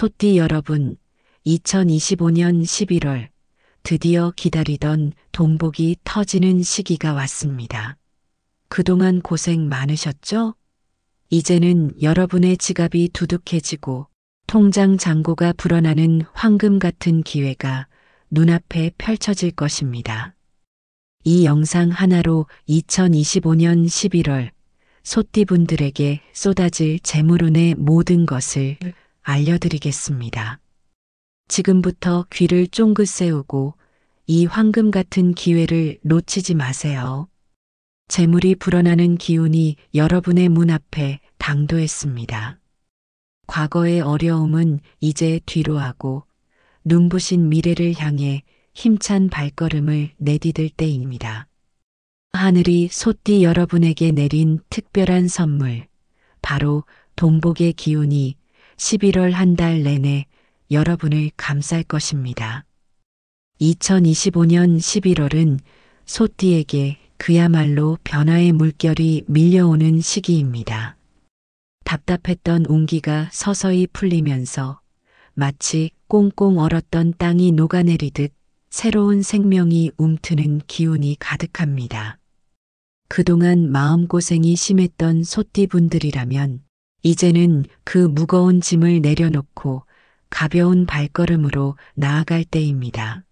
소띠 여러분, 2025년 11월 드디어 기다리던 돈복이 터지는 시기가 왔습니다. 그동안 고생 많으셨죠? 이제는 여러분의 지갑이 두둑해지고 통장 잔고가 불어나는 황금 같은 기회가 눈앞에 펼쳐질 것입니다. 이 영상 하나로 2025년 11월 소띠분들에게 쏟아질 재물운의 모든 것을 알려드리겠습니다. 지금부터 귀를 쫑긋 세우고 이 황금 같은 기회를 놓치지 마세요. 재물이 불어나는 기운이 여러분의 문 앞에 당도했습니다. 과거의 어려움은 이제 뒤로 하고 눈부신 미래를 향해 힘찬 발걸음을 내디딜 때입니다. 하늘이 소띠 여러분에게 내린 특별한 선물, 바로 돈복의 기운이 11월 한 달 내내 여러분을 감쌀 것입니다. 2025년 11월은 소띠에게 그야말로 변화의 물결이 밀려오는 시기입니다. 답답했던 운기가 서서히 풀리면서 마치 꽁꽁 얼었던 땅이 녹아내리듯 새로운 생명이 움트는 기운이 가득합니다. 그동안 마음고생이 심했던 소띠분들이라면 이제는 그 무거운 짐을 내려놓고 가벼운 발걸음으로 나아갈 때입니다.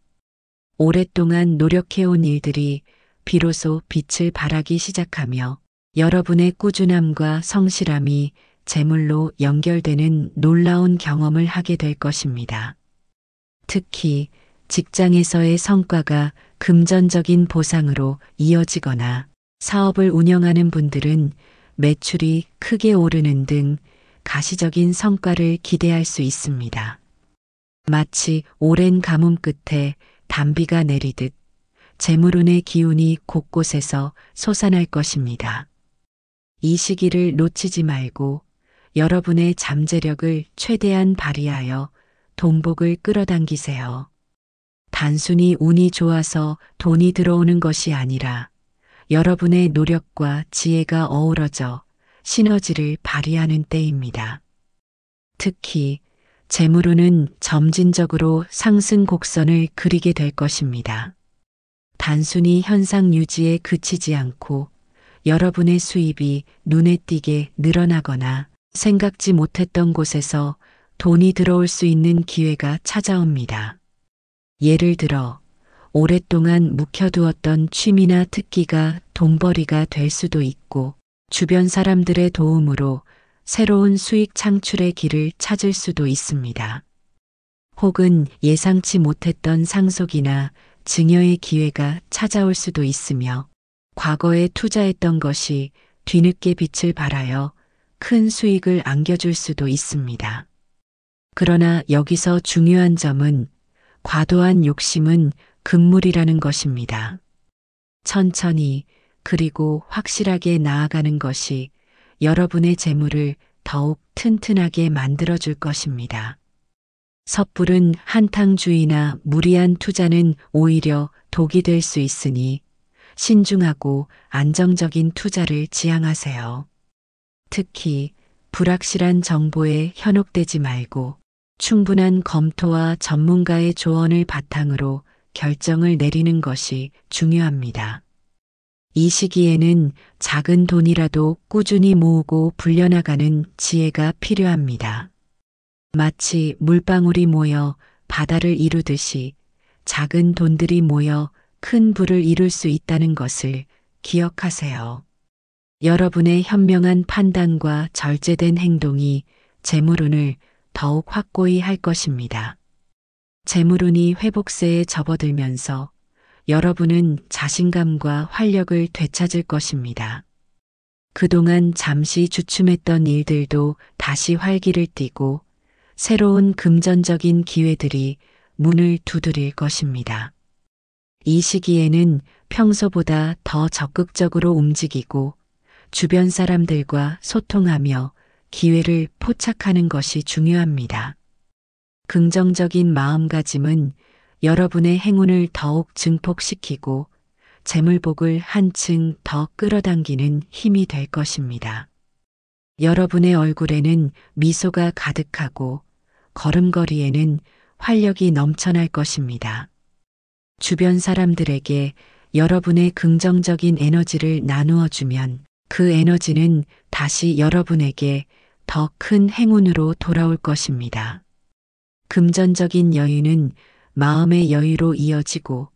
오랫동안 노력해온 일들이 비로소 빛을 발하기 시작하며 여러분의 꾸준함과 성실함이 재물로 연결되는 놀라운 경험을 하게 될 것입니다. 특히 직장에서의 성과가 금전적인 보상으로 이어지거나 사업을 운영하는 분들은 매출이 크게 오르는 등 가시적인 성과를 기대할 수 있습니다. 마치 오랜 가뭄 끝에 단비가 내리듯 재물운의 기운이 곳곳에서 솟아날 것입니다. 이 시기를 놓치지 말고 여러분의 잠재력을 최대한 발휘하여 돈복을 끌어당기세요. 단순히 운이 좋아서 돈이 들어오는 것이 아니라 여러분의 노력과 지혜가 어우러져 시너지를 발휘하는 때입니다. 특히 재물운은 점진적으로 상승 곡선을 그리게 될 것입니다. 단순히 현상 유지에 그치지 않고 여러분의 수입이 눈에 띄게 늘어나거나 생각지 못했던 곳에서 돈이 들어올 수 있는 기회가 찾아옵니다. 예를 들어 오랫동안 묵혀두었던 취미나 특기가 돈벌이가 될 수도 있고 주변 사람들의 도움으로 새로운 수익 창출의 길을 찾을 수도 있습니다. 혹은 예상치 못했던 상속이나 증여의 기회가 찾아올 수도 있으며 과거에 투자했던 것이 뒤늦게 빛을 발하여 큰 수익을 안겨줄 수도 있습니다. 그러나 여기서 중요한 점은 과도한 욕심은 금물이라는 것입니다. 천천히 그리고 확실하게 나아가는 것이 여러분의 재물을 더욱 튼튼하게 만들어줄 것입니다. 섣부른 한탕주의나 무리한 투자는 오히려 독이 될 수 있으니 신중하고 안정적인 투자를 지향하세요. 특히 불확실한 정보에 현혹되지 말고 충분한 검토와 전문가의 조언을 바탕으로 결정을 내리는 것이 중요합니다. 이 시기에는 작은 돈이라도 꾸준히 모으고 불려나가는 지혜가 필요합니다. 마치 물방울이 모여 바다를 이루듯이 작은 돈들이 모여 큰 부를 이룰 수 있다는 것을 기억하세요. 여러분의 현명한 판단과 절제된 행동이 재물운을 더욱 확고히 할 것입니다. 재물운이 회복세에 접어들면서 여러분은 자신감과 활력을 되찾을 것입니다. 그동안 잠시 주춤했던 일들도 다시 활기를 띠고 새로운 금전적인 기회들이 문을 두드릴 것입니다. 이 시기에는 평소보다 더 적극적으로 움직이고 주변 사람들과 소통하며 기회를 포착하는 것이 중요합니다. 긍정적인 마음가짐은 여러분의 행운을 더욱 증폭시키고 재물복을 한층 더 끌어당기는 힘이 될 것입니다. 여러분의 얼굴에는 미소가 가득하고 걸음걸이에는 활력이 넘쳐날 것입니다. 주변 사람들에게 여러분의 긍정적인 에너지를 나누어 주면 그 에너지는 다시 여러분에게 더 큰 행운으로 돌아올 것입니다. 금전적인 여유는 마음의 여유로 이어지고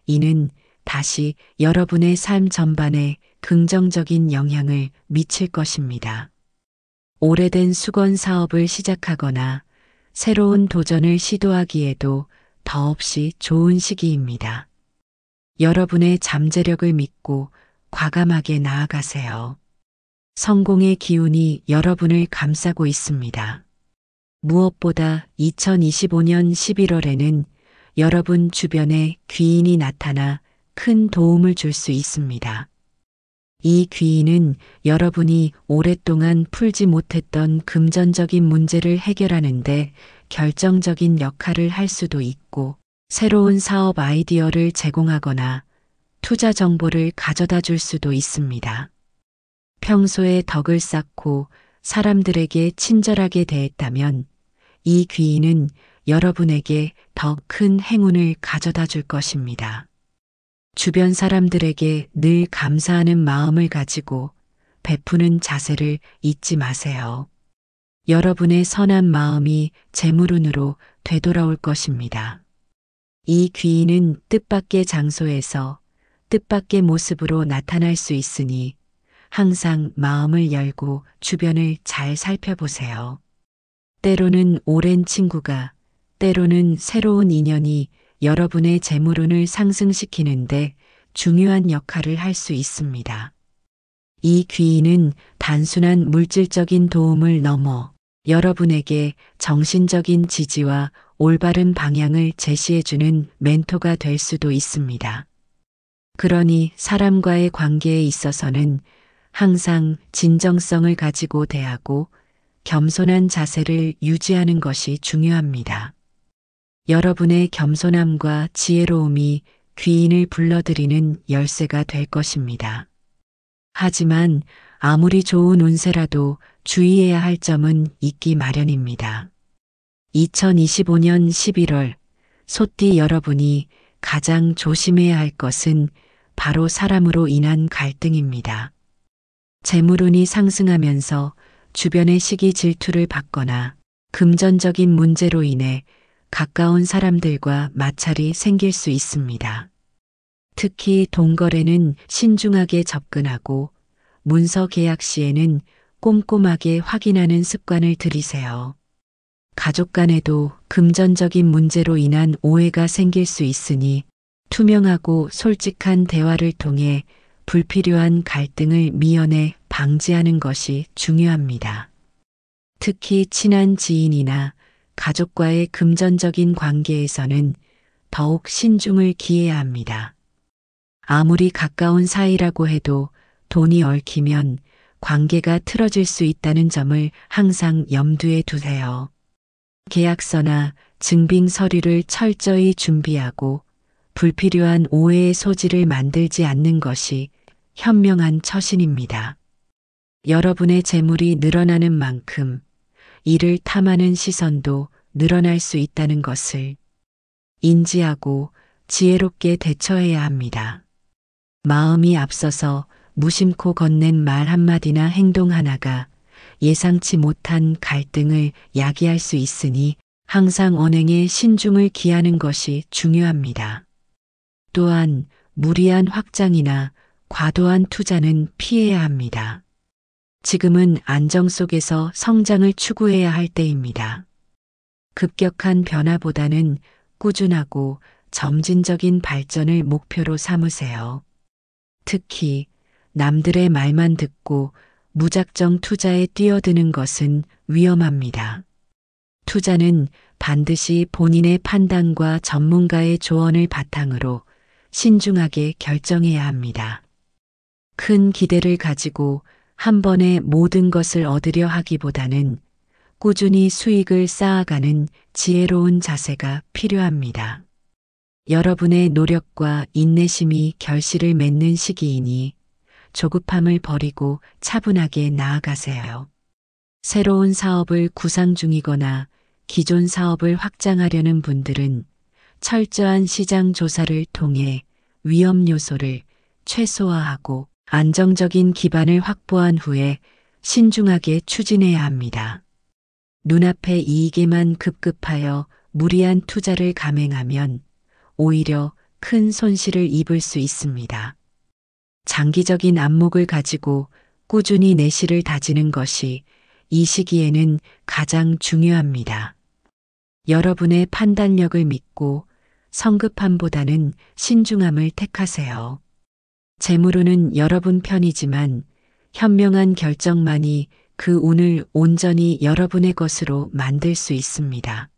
이는 다시 여러분의 삶 전반에 긍정적인 영향을 미칠 것입니다. 오래된 수건 사업을 시작하거나 새로운 도전을 시도하기에도 더없이 좋은 시기입니다. 여러분의 잠재력을 믿고 과감하게 나아가세요. 성공의 기운이 여러분을 감싸고 있습니다. 무엇보다 2025년 11월에는 여러분 주변에 귀인이 나타나 큰 도움을 줄 수 있습니다. 이 귀인은 여러분이 오랫동안 풀지 못했던 금전적인 문제를 해결하는데 결정적인 역할을 할 수도 있고 새로운 사업 아이디어를 제공하거나 투자 정보를 가져다 줄 수도 있습니다. 평소에 덕을 쌓고 사람들에게 친절하게 대했다면 이 귀인은 여러분에게 더 큰 행운을 가져다 줄 것입니다. 주변 사람들에게 늘 감사하는 마음을 가지고 베푸는 자세를 잊지 마세요. 여러분의 선한 마음이 재물운으로 되돌아올 것입니다. 이 귀인은 뜻밖의 장소에서 뜻밖의 모습으로 나타날 수 있으니 항상 마음을 열고 주변을 잘 살펴보세요. 때로는 오랜 친구가, 때로는 새로운 인연이 여러분의 재물운을 상승시키는데 중요한 역할을 할 수 있습니다. 이 귀인은 단순한 물질적인 도움을 넘어 여러분에게 정신적인 지지와 올바른 방향을 제시해주는 멘토가 될 수도 있습니다. 그러니 사람과의 관계에 있어서는 항상 진정성을 가지고 대하고 겸손한 자세를 유지하는 것이 중요합니다. 여러분의 겸손함과 지혜로움이 귀인을 불러들이는 열쇠가 될 것입니다. 하지만 아무리 좋은 운세라도 주의해야 할 점은 있기 마련입니다. 2025년 11월 소띠 여러분이 가장 조심해야 할 것은 바로 사람으로 인한 갈등입니다. 재물운이 상승하면서 주변의 시기 질투를 받거나 금전적인 문제로 인해 가까운 사람들과 마찰이 생길 수 있습니다. 특히 돈거래는 신중하게 접근하고 문서 계약 시에는 꼼꼼하게 확인하는 습관을 들이세요. 가족 간에도 금전적인 문제로 인한 오해가 생길 수 있으니 투명하고 솔직한 대화를 통해 불필요한 갈등을 미연에 방지하는 것이 중요합니다. 특히 친한 지인이나 가족과의 금전적인 관계에서는 더욱 신중을 기해야 합니다. 아무리 가까운 사이라고 해도 돈이 얽히면 관계가 틀어질 수 있다는 점을 항상 염두에 두세요. 계약서나 증빙 서류를 철저히 준비하고 불필요한 오해의 소지를 만들지 않는 것이 현명한 처신입니다. 여러분의 재물이 늘어나는 만큼 이를 탐하는 시선도 늘어날 수 있다는 것을 인지하고 지혜롭게 대처해야 합니다. 마음이 앞서서 무심코 건넨 말 한마디나 행동 하나가 예상치 못한 갈등을 야기할 수 있으니 항상 언행에 신중을 기하는 것이 중요합니다. 또한 무리한 확장이나 과도한 투자는 피해야 합니다. 지금은 안정 속에서 성장을 추구해야 할 때입니다. 급격한 변화보다는 꾸준하고 점진적인 발전을 목표로 삼으세요. 특히 남들의 말만 듣고 무작정 투자에 뛰어드는 것은 위험합니다. 투자는 반드시 본인의 판단과 전문가의 조언을 바탕으로 신중하게 결정해야 합니다. 큰 기대를 가지고 한 번에 모든 것을 얻으려 하기보다는 꾸준히 수익을 쌓아가는 지혜로운 자세가 필요합니다. 여러분의 노력과 인내심이 결실을 맺는 시기이니 조급함을 버리고 차분하게 나아가세요. 새로운 사업을 구상 중이거나 기존 사업을 확장하려는 분들은 철저한 시장 조사를 통해 위험 요소를 최소화하고 안정적인 기반을 확보한 후에 신중하게 추진해야 합니다. 눈앞의 이익에만 급급하여 무리한 투자를 감행하면 오히려 큰 손실을 입을 수 있습니다. 장기적인 안목을 가지고 꾸준히 내실을 다지는 것이 이 시기에는 가장 중요합니다. 여러분의 판단력을 믿고 성급함보다는 신중함을 택하세요. 재물운은 여러분 편이지만 현명한 결정만이 그 운을 온전히 여러분의 것으로 만들 수 있습니다.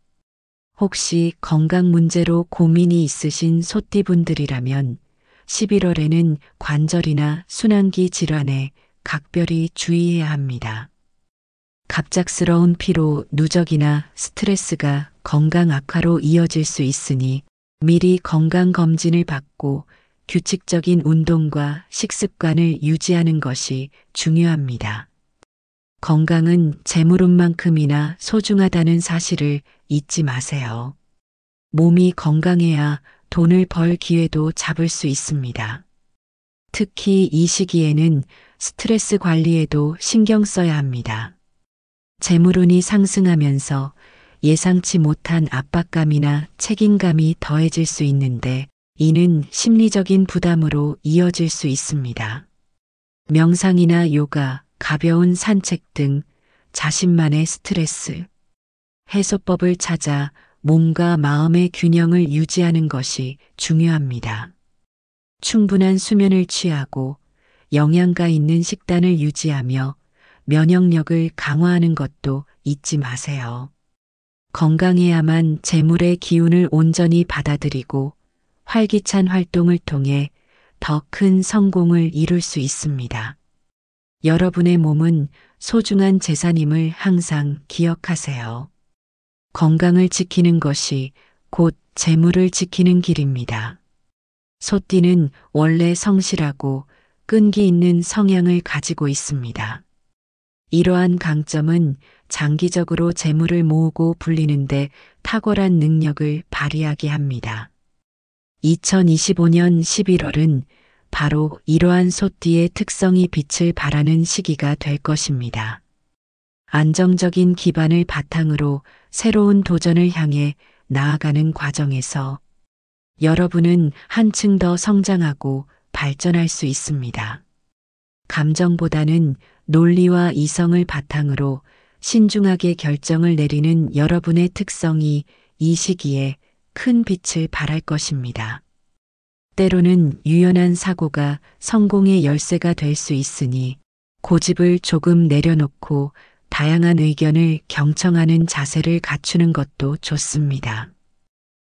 혹시 건강 문제로 고민이 있으신 소띠분들이라면 11월에는 관절이나 순환기 질환에 각별히 주의해야 합니다. 갑작스러운 피로, 누적이나 스트레스가 건강 악화로 이어질 수 있으니 미리 건강검진을 받고 규칙적인 운동과 식습관을 유지하는 것이 중요합니다. 건강은 재물운만큼이나 소중하다는 사실을 잊지 마세요. 몸이 건강해야 돈을 벌 기회도 잡을 수 있습니다. 특히 이 시기에는 스트레스 관리에도 신경 써야 합니다. 재물운이 상승하면서 예상치 못한 압박감이나 책임감이 더해질 수 있는데 이는 심리적인 부담으로 이어질 수 있습니다. 명상이나 요가, 가벼운 산책 등 자신만의 스트레스 해소법을 찾아 몸과 마음의 균형을 유지하는 것이 중요합니다. 충분한 수면을 취하고 영양가 있는 식단을 유지하며 면역력을 강화하는 것도 잊지 마세요. 건강해야만 재물의 기운을 온전히 받아들이고 활기찬 활동을 통해 더 큰 성공을 이룰 수 있습니다. 여러분의 몸은 소중한 재산임을 항상 기억하세요. 건강을 지키는 것이 곧 재물을 지키는 길입니다. 소띠는 원래 성실하고 끈기 있는 성향을 가지고 있습니다. 이러한 강점은 장기적으로 재물을 모으고 불리는데 탁월한 능력을 발휘하게 합니다. 2025년 11월은 바로 이러한 소띠의 특성이 빛을 발하는 시기가 될 것입니다. 안정적인 기반을 바탕으로 새로운 도전을 향해 나아가는 과정에서 여러분은 한층 더 성장하고 발전할 수 있습니다. 감정보다는 논리와 이성을 바탕으로 신중하게 결정을 내리는 여러분의 특성이 이 시기에 큰 빛을 발할 것입니다. 때로는 유연한 사고가 성공의 열쇠가 될 수 있으니 고집을 조금 내려놓고 다양한 의견을 경청하는 자세를 갖추는 것도 좋습니다.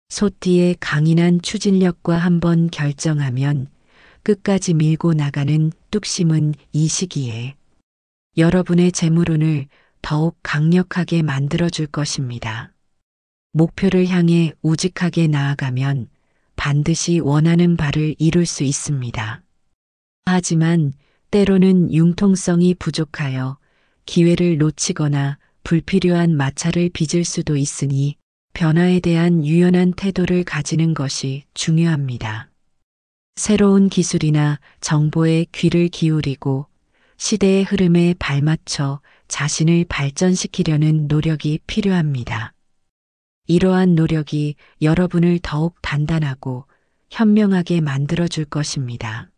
소띠의 강인한 추진력과 한번 결정하면 끝까지 밀고 나가는 뚝심은 이 시기에 여러분의 재물운을 더욱 강력하게 만들어줄 것입니다. 목표를 향해 우직하게 나아가면 반드시 원하는 바를 이룰 수 있습니다. 하지만 때로는 융통성이 부족하여 기회를 놓치거나 불필요한 마찰을 빚을 수도 있으니 변화에 대한 유연한 태도를 가지는 것이 중요합니다. 새로운 기술이나 정보에 귀를 기울이고 시대의 흐름에 발맞춰 자신을 발전시키려는 노력이 필요합니다. 이러한 노력이 여러분을 더욱 단단하고 현명하게 만들어줄 것입니다.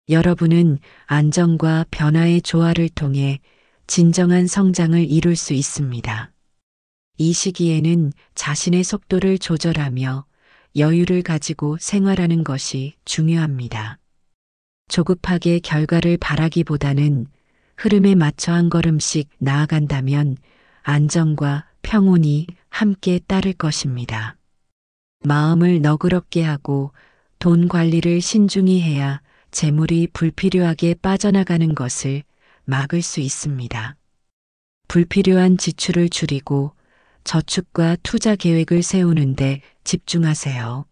여러분은 안정과 변화의 조화를 통해 진정한 성장을 이룰 수 있습니다. 이 시기에는 자신의 속도를 조절하며 여유를 가지고 생활하는 것이 중요합니다. 조급하게 결과를 바라기보다는 흐름에 맞춰 한 걸음씩 나아간다면 안정과 평온이 함께 따를 것입니다. 마음을 너그럽게 하고 돈 관리를 신중히 해야 재물이 불필요하게 빠져나가는 것을 막을 수 있습니다. 불필요한 지출을 줄이고 저축과 투자 계획을 세우는데 집중하세요.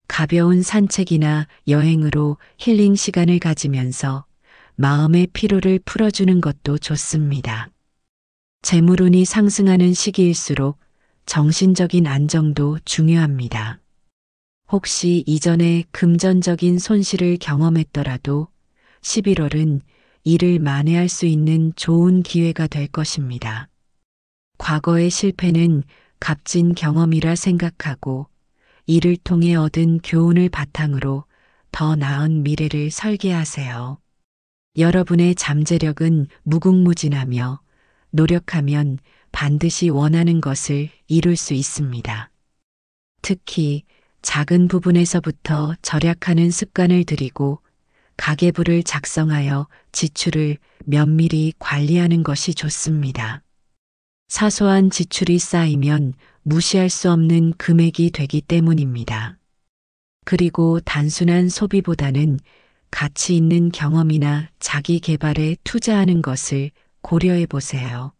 가벼운 산책이나 여행으로 힐링 시간을 가지면서 마음의 피로를 풀어주는 것도 좋습니다. 재물운이 상승하는 시기일수록 정신적인 안정도 중요합니다. 혹시 이전에 금전적인 손실을 경험했더라도 11월은 이를 만회할 수 있는 좋은 기회가 될 것입니다. 과거의 실패는 값진 경험이라 생각하고 이를 통해 얻은 교훈을 바탕으로 더 나은 미래를 설계하세요. 여러분의 잠재력은 무궁무진하며 노력하면 반드시 원하는 것을 이룰 수 있습니다. 특히 작은 부분에서부터 절약하는 습관을 들이고 가계부를 작성하여 지출을 면밀히 관리하는 것이 좋습니다. 사소한 지출이 쌓이면 무시할 수 없는 금액이 되기 때문입니다. 그리고 단순한 소비보다는 가치 있는 경험이나 자기 개발에 투자하는 것을 고려해 보세요.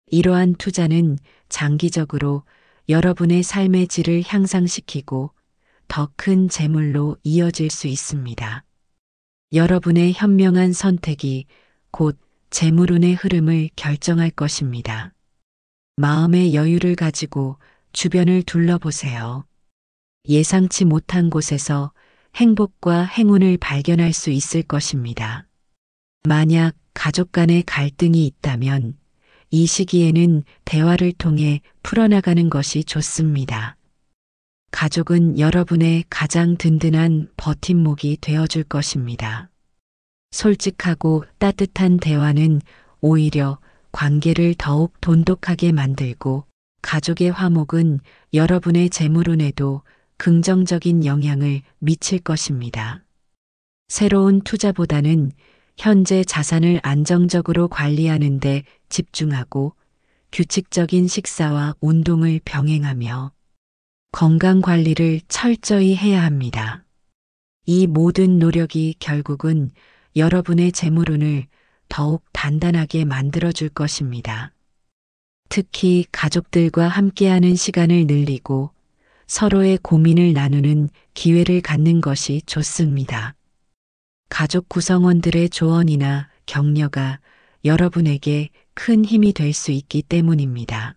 이러한 투자는 장기적으로 여러분의 삶의 질을 향상시키고 더 큰 재물로 이어질 수 있습니다. 여러분의 현명한 선택이 곧 재물운의 흐름을 결정할 것입니다. 마음의 여유를 가지고 주변을 둘러보세요. 예상치 못한 곳에서 행복과 행운을 발견할 수 있을 것입니다. 만약 가족 간의 갈등이 있다면 이 시기에는 대화를 통해 풀어나가는 것이 좋습니다. 가족은 여러분의 가장 든든한 버팀목이 되어줄 것입니다. 솔직하고 따뜻한 대화는 오히려 관계를 더욱 돈독하게 만들고 가족의 화목은 여러분의 재물운에도 긍정적인 영향을 미칠 것입니다. 새로운 투자보다는 현재 자산을 안정적으로 관리하는 데 집중하고 규칙적인 식사와 운동을 병행하며 건강 관리를 철저히 해야 합니다. 이 모든 노력이 결국은 여러분의 재물운을 더욱 단단하게 만들어줄 것입니다. 특히 가족들과 함께하는 시간을 늘리고 서로의 고민을 나누는 기회를 갖는 것이 좋습니다. 가족 구성원들의 조언이나 격려가 여러분에게 큰 힘이 될 수 있기 때문입니다.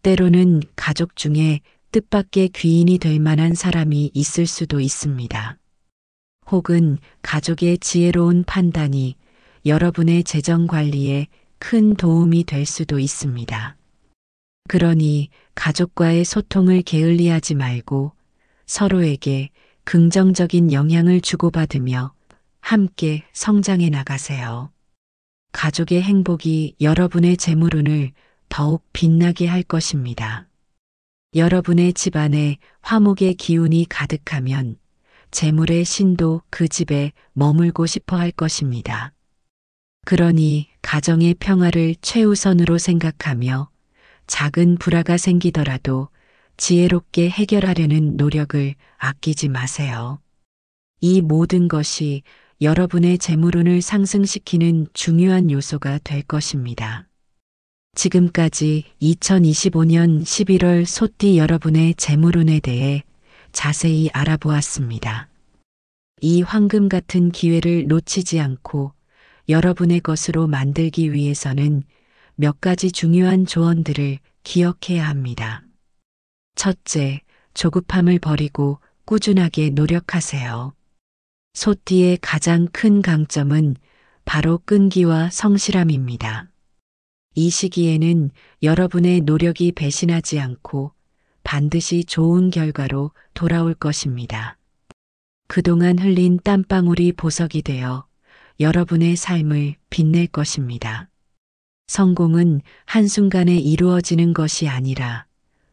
때로는 가족 중에 뜻밖의 귀인이 될 만한 사람이 있을 수도 있습니다. 혹은 가족의 지혜로운 판단이 여러분의 재정 관리에 큰 도움이 될 수도 있습니다. 그러니 가족과의 소통을 게을리하지 말고 서로에게 긍정적인 영향을 주고받으며 함께 성장해 나가세요. 가족의 행복이 여러분의 재물운을 더욱 빛나게 할 것입니다. 여러분의 집안에 화목의 기운이 가득하면 재물의 신도 그 집에 머물고 싶어 할 것입니다. 그러니 가정의 평화를 최우선으로 생각하며 작은 불화가 생기더라도 지혜롭게 해결하려는 노력을 아끼지 마세요. 이 모든 것이 여러분의 재물운을 상승시키는 중요한 요소가 될 것입니다. 지금까지 2025년 11월 소띠 여러분의 재물운에 대해 자세히 알아보았습니다. 이 황금 같은 기회를 놓치지 않고 여러분의 것으로 만들기 위해서는 몇 가지 중요한 조언들을 기억해야 합니다. 첫째, 조급함을 버리고 꾸준하게 노력하세요. 소띠의 가장 큰 강점은 바로 끈기와 성실함입니다. 이 시기에는 여러분의 노력이 배신하지 않고 반드시 좋은 결과로 돌아올 것입니다. 그동안 흘린 땀방울이 보석이 되어 여러분의 삶을 빛낼 것입니다. 성공은 한순간에 이루어지는 것이 아니라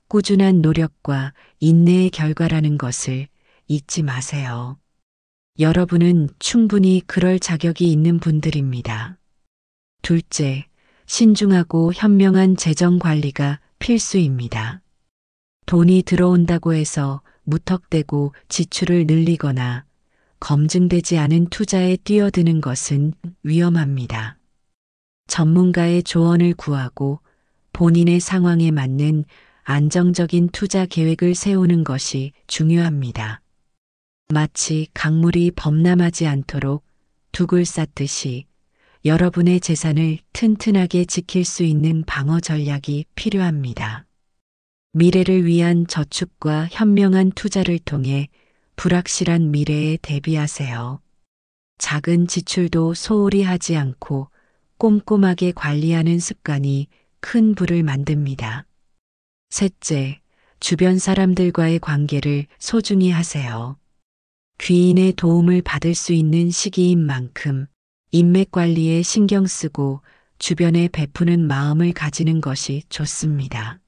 꾸준한 노력과 인내의 결과라는 것을 잊지 마세요. 여러분은 충분히 그럴 자격이 있는 분들입니다. 둘째, 신중하고 현명한 재정 관리가 필수입니다. 돈이 들어온다고 해서 무턱대고 지출을 늘리거나 검증되지 않은 투자에 뛰어드는 것은 위험합니다. 전문가의 조언을 구하고 본인의 상황에 맞는 안정적인 투자 계획을 세우는 것이 중요합니다. 마치 강물이 범람하지 않도록 둑을 쌓듯이 여러분의 재산을 튼튼하게 지킬 수 있는 방어 전략이 필요합니다. 미래를 위한 저축과 현명한 투자를 통해 불확실한 미래에 대비하세요. 작은 지출도 소홀히 하지 않고 꼼꼼하게 관리하는 습관이 큰 부를 만듭니다. 셋째, 주변 사람들과의 관계를 소중히 하세요. 귀인의 도움을 받을 수 있는 시기인 만큼 인맥 관리에 신경 쓰고 주변에 베푸는 마음을 가지는 것이 좋습니다.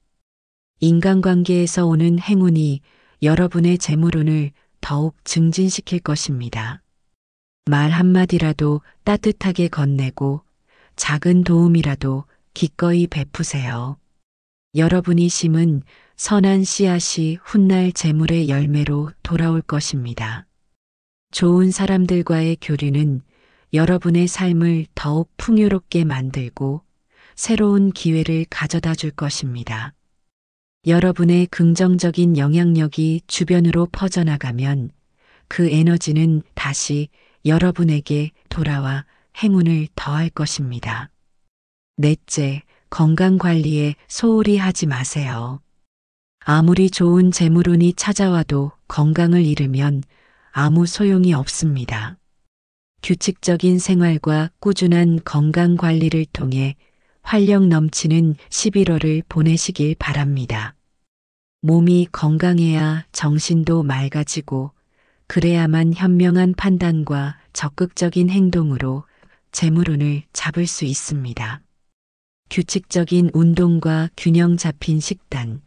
인간관계에서 오는 행운이 여러분의 재물운을 더욱 증진시킬 것입니다. 말 한마디라도 따뜻하게 건네고 작은 도움이라도 기꺼이 베푸세요. 여러분이 심은 선한 씨앗이 훗날 재물의 열매로 돌아올 것입니다. 좋은 사람들과의 교류는 여러분의 삶을 더욱 풍요롭게 만들고 새로운 기회를 가져다 줄 것입니다. 여러분의 긍정적인 영향력이 주변으로 퍼져나가면 그 에너지는 다시 여러분에게 돌아와 행운을 더할 것입니다. 넷째, 건강 관리에 소홀히 하지 마세요. 아무리 좋은 재물운이 찾아와도 건강을 잃으면 아무 소용이 없습니다. 규칙적인 생활과 꾸준한 건강 관리를 통해 활력 넘치는 11월을 보내시길 바랍니다. 몸이 건강해야 정신도 맑아지고 그래야만 현명한 판단과 적극적인 행동으로 재물운을 잡을 수 있습니다. 규칙적인 운동과 균형 잡힌 식단,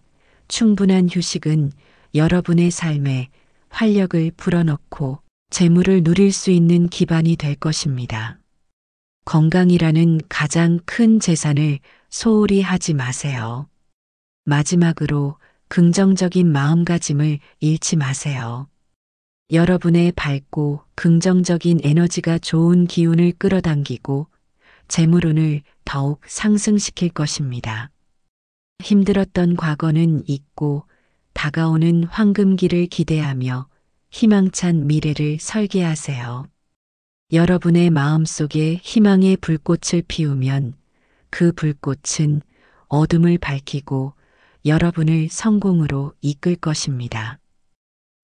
충분한 휴식은 여러분의 삶에 활력을 불어넣고 재물을 누릴 수 있는 기반이 될 것입니다. 건강이라는 가장 큰 재산을 소홀히 하지 마세요. 마지막으로 긍정적인 마음가짐을 잃지 마세요. 여러분의 밝고 긍정적인 에너지가 좋은 기운을 끌어당기고 재물운을 더욱 상승시킬 것입니다. 힘들었던 과거는 잊고 다가오는 황금기를 기대하며 희망찬 미래를 설계하세요. 여러분의 마음속에 희망의 불꽃을 피우면 그 불꽃은 어둠을 밝히고 여러분을 성공으로 이끌 것입니다.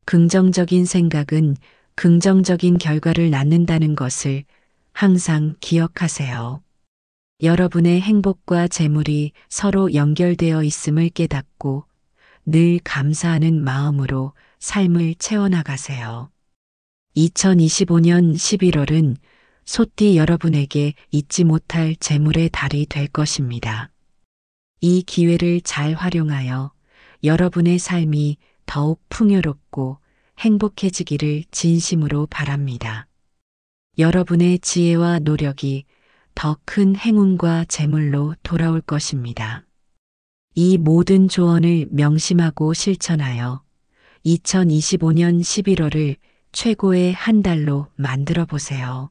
긍정적인 생각은 긍정적인 결과를 낳는다는 것을 항상 기억하세요. 여러분의 행복과 재물이 서로 연결되어 있음을 깨닫고 늘 감사하는 마음으로 삶을 채워나가세요. 2025년 11월은 소띠 여러분에게 잊지 못할 재물의 달이 될 것입니다. 이 기회를 잘 활용하여 여러분의 삶이 더욱 풍요롭고 행복해지기를 진심으로 바랍니다. 여러분의 지혜와 노력이 더 큰 행운과 재물로 돌아올 것입니다. 이 모든 조언을 명심하고 실천하여 2025년 11월을 최고의 한 달로 만들어 보세요.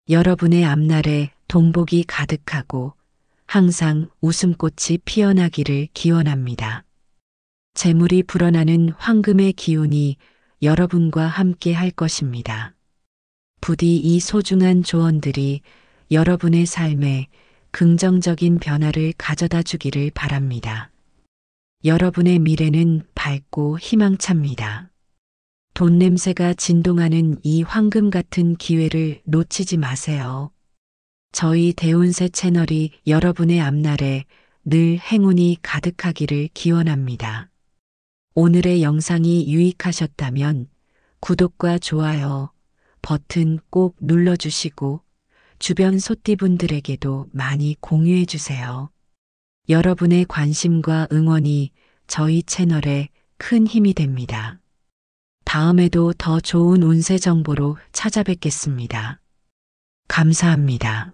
여러분의 앞날에 동복이 가득하고 항상 웃음꽃이 피어나기를 기원합니다. 재물이 불어나는 황금의 기운이 여러분과 함께 할 것입니다. 부디 이 소중한 조언들이 여러분의 삶에 긍정적인 변화를 가져다 주기를 바랍니다. 여러분의 미래는 밝고 희망찹니다. 돈 냄새가 진동하는 이 황금 같은 기회를 놓치지 마세요. 저희 대운세 채널이 여러분의 앞날에 늘 행운이 가득하기를 기원합니다. 오늘의 영상이 유익하셨다면 구독과 좋아요 버튼 꼭 눌러주시고 주변 소띠분들에게도 많이 공유해 주세요. 여러분의 관심과 응원이 저희 채널에 큰 힘이 됩니다. 다음에도 더 좋은 운세 정보로 찾아뵙겠습니다. 감사합니다.